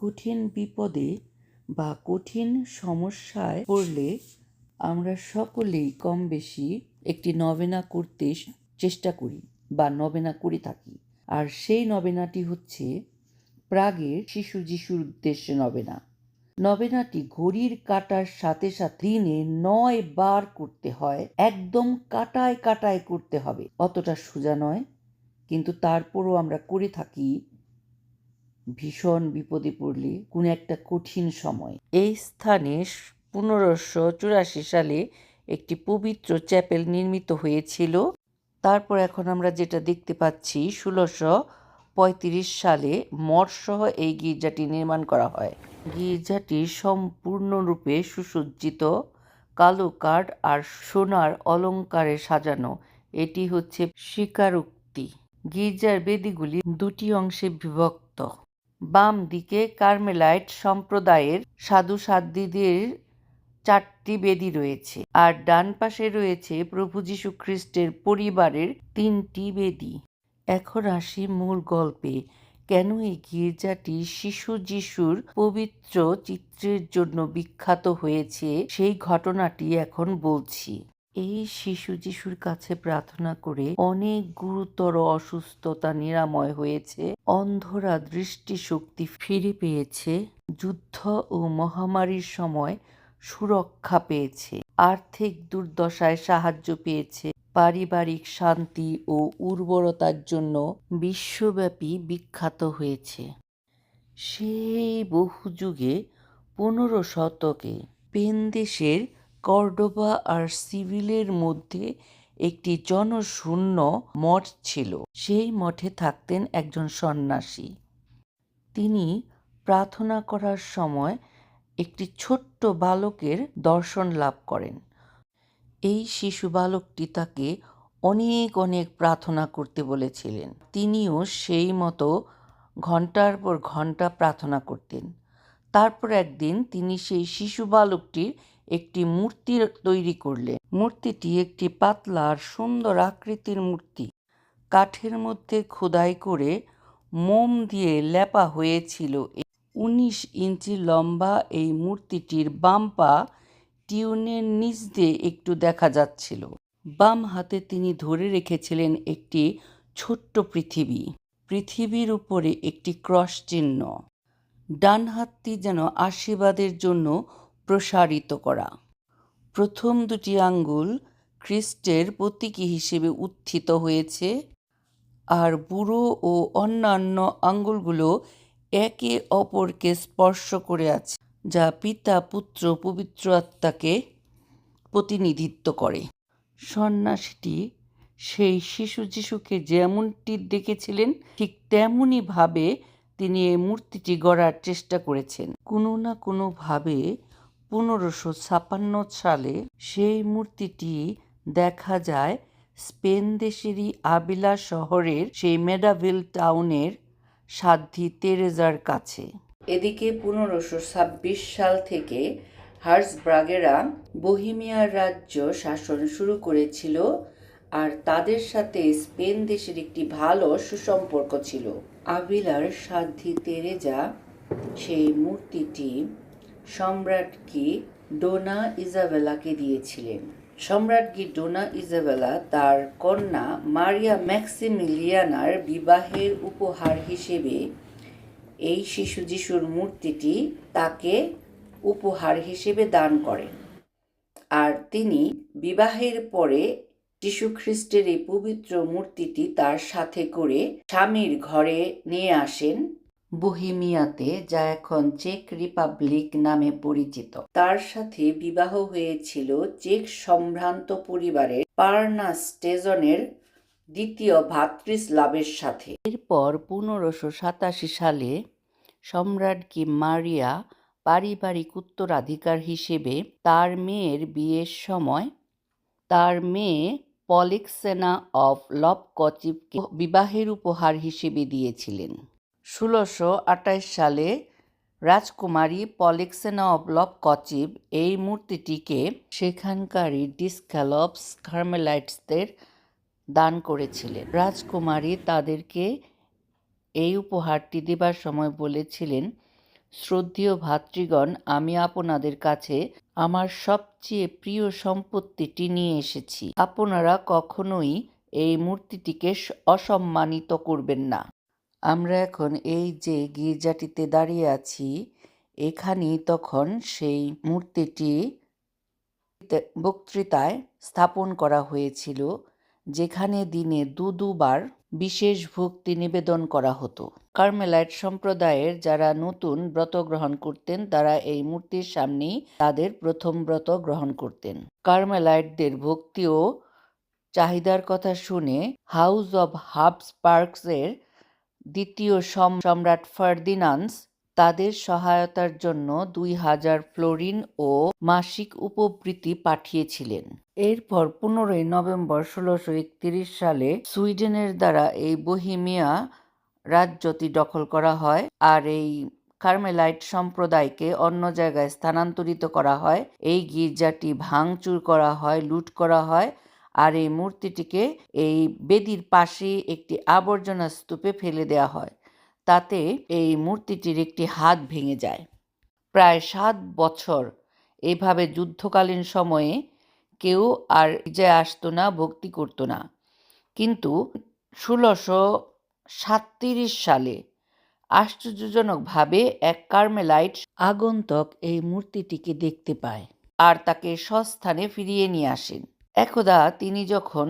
কঠিন বিপদে বা কঠিন সমস্যায় পড়লে আমরা সকলেই কম বেশি একটি নবেনা করতে চেষ্টা করি বা নবেনা করে থাকি। আর সেই নবেনাটি হচ্ছে প্রাগের শিশু যিশুর উদ্দেশ্যে নবেনা। নবেনাটি ঘড়ির কাঁটার সাথে সাথে দিনে 9 বার করতে হয়। একদম কাঁটায় কাঁটায় করতে হবে। অতটা সোজা নয়, কিন্তু তারপরও আমরা করে থাকি ভীষণ বিপদে পড়লে, কোনো একটা কঠিন সময়। এই স্থানে 1584 সালে একটি পবিত্র চ্যাপেল নির্মিত হয়েছিল। তারপর এখন আমরা যেটা দেখতে পাচ্ছি 1635 সালে মঠসহ এই গির্জাটি নির্মাণ করা হয়। গির্জাটি সম্পূর্ণরূপে সুসজ্জিত, কালো কাঠ আর সোনার অলঙ্কারে সাজানো। এটি হচ্ছে স্বীকারোক্তি। গির্জার বেদিগুলি দুটি অংশে বিভক্ত। বাম দিকে কার্মেলাইট সম্প্রদায়ের সাধু সাধ্বীদের 4টি বেদি রয়েছে, আর ডান পাশে রয়েছে প্রভু যীশু খ্রিস্টের পরিবারের 3টি বেদি। এখন আসি মূল গল্পে। কেন এই গির্জাটি শিশু যিশুর পবিত্র চিত্রের জন্য বিখ্যাত হয়েছে, সেই ঘটনাটি এখন বলছি। এই শিশু যিশুর কাছে প্রার্থনা করে অনেক গুরুতর অসুস্থতা নিরাময় হয়েছে, অন্ধরা দৃষ্টিশক্তি ফিরে পেয়েছে, যুদ্ধ ও মহামারীর সময় সুরক্ষা পেয়েছে, আর্থিক দুর্দশায় সাহায্য পেয়েছে, পারিবারিক শান্তি ও উর্বরতার জন্য বিশ্বব্যাপী বিখ্যাত হয়েছে। সেই বহু যুগে 15 শতকে স্পেন দেশের কর্ডোবা আর সিভিলের মধ্যে একটি জনশূন্য মঠ ছিল। সেই মঠে থাকতেন একজন সন্ন্যাসী। তিনি প্রার্থনা করার সময় একটি ছোট্ট বালকের দর্শন লাভ করেন। এই শিশু বালকটি তাকে অনেক অনেক প্রার্থনা করতে বলেছিলেন। তিনিও সেই মতো ঘন্টার পর ঘন্টা প্রার্থনা করতেন। তারপর একদিন তিনি সেই শিশু বালকটির একটি মূর্তি তৈরি করলেন। মূর্তিটি একটি পাতলা আর সুন্দর আকৃতির মূর্তি। কাঠের মধ্যে খোদাই করে মোম দিয়ে লেপা হয়েছিল। 19 ইঞ্চি লম্বা এই মূর্তিটির বাম পা টিউনের নিচ দিয়ে একটু দেখা যাচ্ছিল। বাম হাতে তিনি ধরে রেখেছিলেন একটি ছোট্ট পৃথিবী। পৃথিবীর উপরে একটি ক্রস চিহ্ন। ডান হাতটি যেন আশীর্বাদের জন্য প্রসারিত করা। প্রথম দুটি আঙ্গুল খ্রিস্টের প্রতীকী হিসেবে উত্থিত হয়েছে, আর বুড়ো ও অন্যান্য আঙ্গুলগুলো একে অপরকে স্পর্শ করে আছে, যা পিতা পুত্র পবিত্র আত্মাকে প্রতিনিধিত্ব করে। সন্ন্যাসীটি সেই শিশু যিশুকে যেমনটি দেখেছিলেন ঠিক তেমনই ভাবে তিনি এই মূর্তিটি গড়ার চেষ্টা করেছেন। কোনো না কোনোভাবে 1556 সালে সেই মূর্তিটি দেখা যায় স্পেন দেশেরই আবিলা শহরের সেই মেডাভিল টাউনের সাধ্বী তেরেজার কাছে। এদিকে 1526 সাল থেকে হার্জব্রাগেরা বোহেমিয়ার রাজ্য শাসন শুরু করেছিল, আর তাদের সাথে স্পেন দেশের একটি ভালো সুসম্পর্ক ছিল। আবিলার সাধ্বী তেরেজা সেই মূর্তিটি সম্রাটকে ডোনা ইজাবেলাকে দিয়েছিলেন। সম্রাটকে ডোনা ইজাবেলা তার কন্যা মারিয়া ম্যাক্সিমিলিয়ানার বিবাহের উপহার হিসেবে এই শিশু যিশুর মূর্তিটি তাকে উপহার হিসেবে দান করেন। আর তিনি বিবাহের পরে যীশু খ্রিস্টের এই পবিত্র মূর্তিটি তার সাথে করে স্বামীর ঘরে নিয়ে আসেন বোহেমিয়াতে, যা এখন চেক রিপাবলিক নামে পরিচিত। তার সাথে বিবাহ হয়েছিল চেক সম্ভ্রান্ত পরিবারের পার্নাস্টেজনের দ্বিতীয় ভ্রাতৃস্লাবের সাথে। এরপর 1587 সালে সম্রাটকে মারিয়া পারিবারিক উত্তরাধিকার হিসেবে তার মেয়ের বিয়ের সময় তার মেয়ে পলিক্সেনা অফ লবকচিভকে বিবাহের উপহার হিসেবে দিয়েছিলেন। 1628 সালে রাজকুমারী পলিক্সেনা অফ লবকচিভ এই মূর্তিটিকে সেখানকারই ডিসক্যালপস কার্মেলাইটসদের দান করেছিলেন। রাজকুমারী তাদেরকে এই উপহারটি দেবার সময় বলেছিলেন, শ্রদ্ধেয় ভাতৃগণ, আমি আপনাদের কাছে আমার সবচেয়ে প্রিয় সম্পত্তিটি নিয়ে এসেছি। আপনারা কখনোই এই মূর্তিটিকে অসম্মানিত করবেন না। আমরা এখন এই যে গির্জাটিতে দাঁড়িয়ে আছি, এখানেই তখন সেই মূর্তিটি বক্তৃতায় স্থাপন করা হয়েছিল, যেখানে দিনে দুবার বিশেষ ভক্তি নিবেদন করা হতো। কার্মেলাইট সম্প্রদায়ের যারা নতুন ব্রত গ্রহণ করতেন, তারা এই মূর্তির সামনেই তাদের প্রথম ব্রত গ্রহণ করতেন। কার্মেলাইটদের ভক্তি ও চাহিদার কথা শুনে হাউস অব হাবসবার্গসের দ্বিতীয় সম্রাট ফার্দিনান্দ তাদের সহায়তার জন্য 2000 ফ্লোরিন ও মাসিক উপবৃত্তি পাঠিয়েছিলেন। এরপর 15 নভেম্বর 1631 সালে সুইডেনের দ্বারা এই বোহেমিয়া রাজ্যটি দখল করা হয়, আর এই কার্মেলাইট সম্প্রদায়কে অন্য জায়গায় স্থানান্তরিত করা হয়। এই গির্জাটি ভাঙচুর করা হয়, লুট করা হয়, আর এই মূর্তিটিকে এই বেদির পাশে একটি আবর্জনা স্তূপে ফেলে দেওয়া হয়। তাতে এই মূর্তিটির একটি হাত ভেঙে যায়। প্রায় 7 বছর এইভাবে যুদ্ধকালীন সময়ে কেউ আর গির্জায় আসতো না, ভক্তি করতো না। কিন্তু 1637 সালে আশ্চর্যজনকভাবে এক কার্মেলাইট আগন্তুক এই মূর্তিটিকে দেখতে পায় আর তাকে স্বস্থানে ফিরিয়ে নিয়ে আসেন। একদা তিনি যখন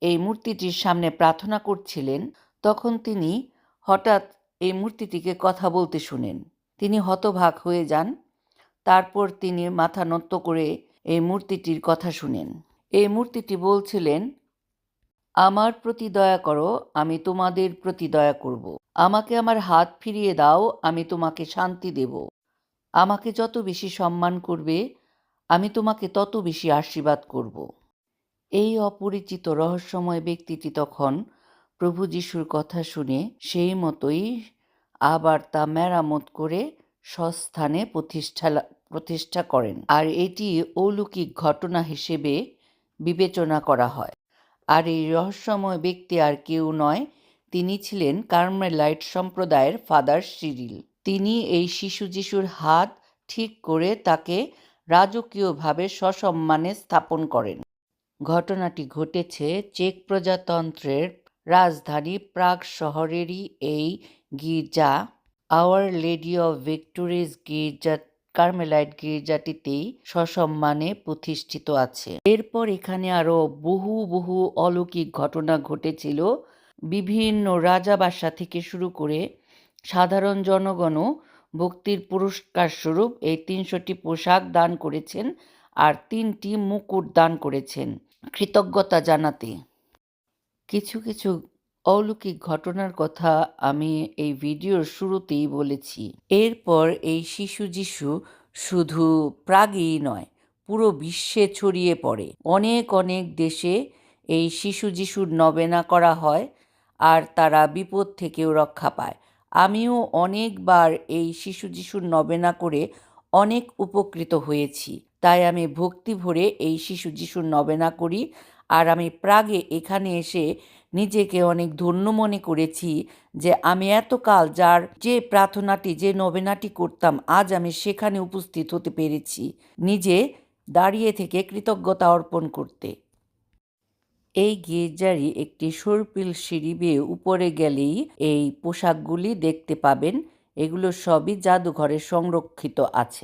এই মূর্তিটির সামনে প্রার্থনা করছিলেন, তখন তিনি হঠাৎ এই মূর্তিটিকে কথা বলতে শুনেন। তিনি হতবাক হয়ে যান। তারপর তিনি মাথা নত করে এই মূর্তিটির কথা শুনেন। এই মূর্তিটি বলছিলেন, আমার প্রতি দয়া করো, আমি তোমাদের প্রতি দয়া করব। আমাকে আমার হাত ফিরিয়ে দাও, আমি তোমাকে শান্তি দেব। আমাকে যত বেশি সম্মান করবে, আমি তোমাকে তত বেশি আশীর্বাদ করব। এই অপরিচিত রহস্যময় ব্যক্তিটি তখন প্রভু যিশুর কথা শুনে সেই মতোই আবার তা মেরামত করে স্বস্থানে প্রতিষ্ঠা করেন, আর এটি অলৌকিক ঘটনা হিসেবে বিবেচনা করা হয়। আর এই রহস্যময় ব্যক্তি আর কেউ নয়, তিনি ছিলেন কার্মেলাইট সম্প্রদায়ের ফাদার সিরিল। তিনি এই শিশু যিশুর হাত ঠিক করে তাকে রাজকীয়ভাবে সসম্মানে স্থাপন করেন। ঘটনাটি ঘটেছে চেক প্রজাতন্ত্রের রাজধানী প্রাগ শহরেরই এই গির্জা আওয়ার লেডি অব ভিক্টোরিজ গির্জা কার্মেলাইট গির্জাটিতেই সসম্মানে প্রতিষ্ঠিত আছে। এরপর এখানে আরও বহু অলৌকিক ঘটনা ঘটেছিল। বিভিন্ন রাজাবাসা থেকে শুরু করে সাধারণ জনগণও ভক্তির পুরস্কার স্বরূপ এই 300টি পোশাক দান করেছেন আর 3টি মুকুট দান করেছেন কৃতজ্ঞতা জানাতে। কিছু অলৌকিক ঘটনার কথা আমি এই ভিডিওর শুরুতেই বলেছি। এরপর এই শিশু যিশু শুধু প্রাগেই নয়, পুরো বিশ্বে ছড়িয়ে পড়ে। অনেক দেশে এই শিশু যিশুর নবেনা করা হয় আর তারা বিপদ থেকেও রক্ষা পায়। আমিও অনেকবার এই শিশু যিশুর নবেনা করে অনেক উপকৃত হয়েছি। তাই আমি ভক্তি ভরে এই শিশু যিশুর নবেনা করি। আর আমি প্রাগে এখানে এসে নিজেকে অনেক ধন্য মনে করেছি যে আমি এতকাল যে প্রার্থনাটি, যে নবেনাটি করতাম, আজ আমি সেখানে উপস্থিত হতে পেরেছি, নিজে দাঁড়িয়ে থেকে কৃতজ্ঞতা অর্পণ করতে। এই গির্জারই একটি সর্পিল সিঁড়ি বেয়ে উপরে গেলেই এই পোশাকগুলি দেখতে পাবেন। এগুলো সবই জাদুঘরে সংরক্ষিত আছে।